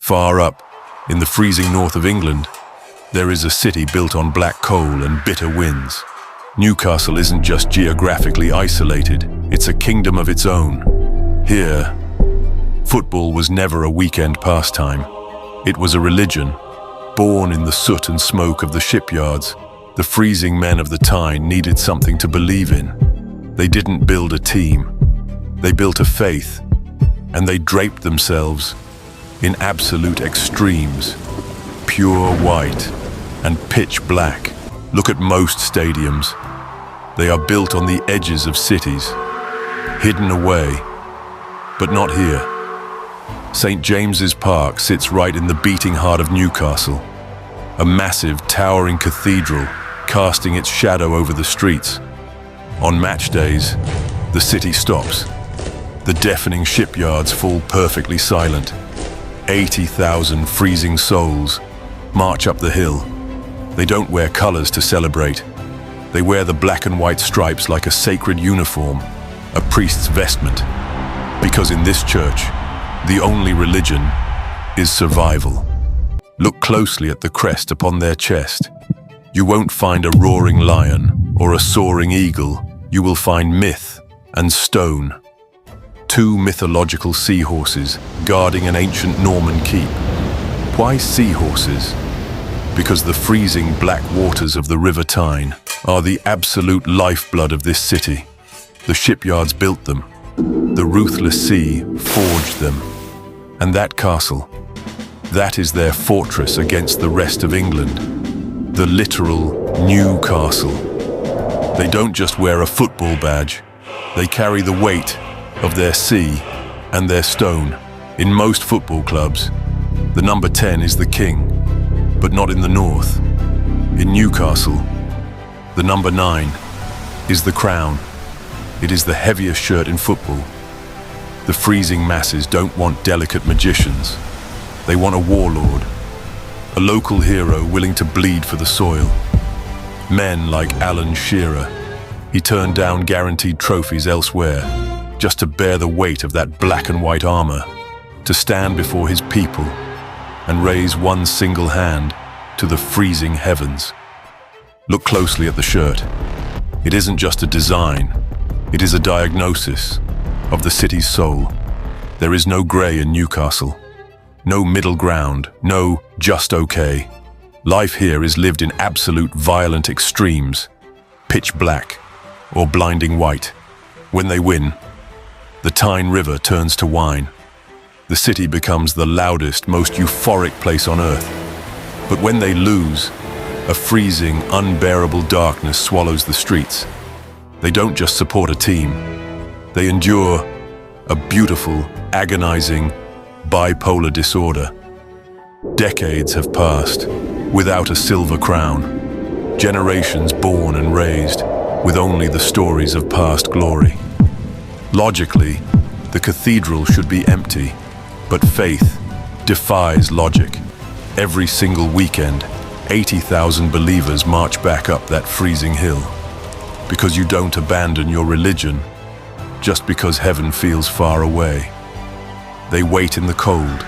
Far up, in the freezing north of England, there is a city built on black coal and bitter winds. Newcastle isn't just geographically isolated, it's a kingdom of its own. Here, football was never a weekend pastime. It was a religion, born in the soot and smoke of the shipyards. The freezing men of the Tyne needed something to believe in. They didn't build a team. They built a faith, and they draped themselves in absolute extremes, pure white and pitch black. Look at most stadiums. They are built on the edges of cities, hidden away, but not here. St. James's Park sits right in the beating heart of Newcastle, a massive, towering cathedral casting its shadow over the streets. On match days, the city stops. The deafening shipyards fall perfectly silent. 80,000 freezing souls march up the hill. They don't wear colors to celebrate. They wear the black and white stripes like a sacred uniform, a priest's vestment. Because in this church, the only religion is survival. Look closely at the crest upon their chest. You won't find a roaring lion or a soaring eagle. You will find myth and stone. Two mythological seahorses guarding an ancient Norman keep. Why seahorses? Because the freezing black waters of the River Tyne are the absolute lifeblood of this city. The shipyards built them. The ruthless sea forged them. And that castle, that is their fortress against the rest of England. The literal Newcastle. They don't just wear a football badge. They carry the weight of their sea and their stone. In most football clubs, the number 10 is the king, but not in the north. In Newcastle, the number 9 is the crown. It is the heaviest shirt in football. The freezing masses don't want delicate magicians. They want a warlord, a local hero willing to bleed for the soil. Men like Alan Shearer. He turned down guaranteed trophies elsewhere just to bear the weight of that black and white armor, to stand before his people and raise one single hand to the freezing heavens. Look closely at the shirt. It isn't just a design, it is a diagnosis of the city's soul. There is no gray in Newcastle, no middle ground, no just okay. Life here is lived in absolute violent extremes, pitch black or blinding white. When they win, the Tyne River turns to wine. The city becomes the loudest, most euphoric place on earth. But when they lose, a freezing, unbearable darkness swallows the streets. They don't just support a team. They endure a beautiful, agonizing, bipolar disorder. Decades have passed without a silver crown. Generations born and raised with only the stories of past glory. Logically, the cathedral should be empty, but faith defies logic. Every single weekend, 80,000 believers march back up that freezing hill. Because you don't abandon your religion just because heaven feels far away. They wait in the cold.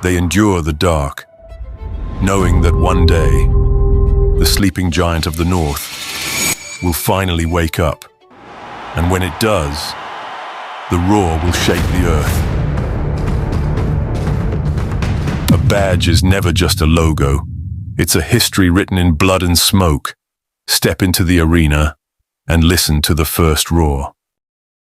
They endure the dark, knowing that one day, the sleeping giant of the north will finally wake up. And when it does, the roar will shake the earth. A badge is never just a logo. It's a history written in blood and smoke. Step into the arena and listen to the first roar.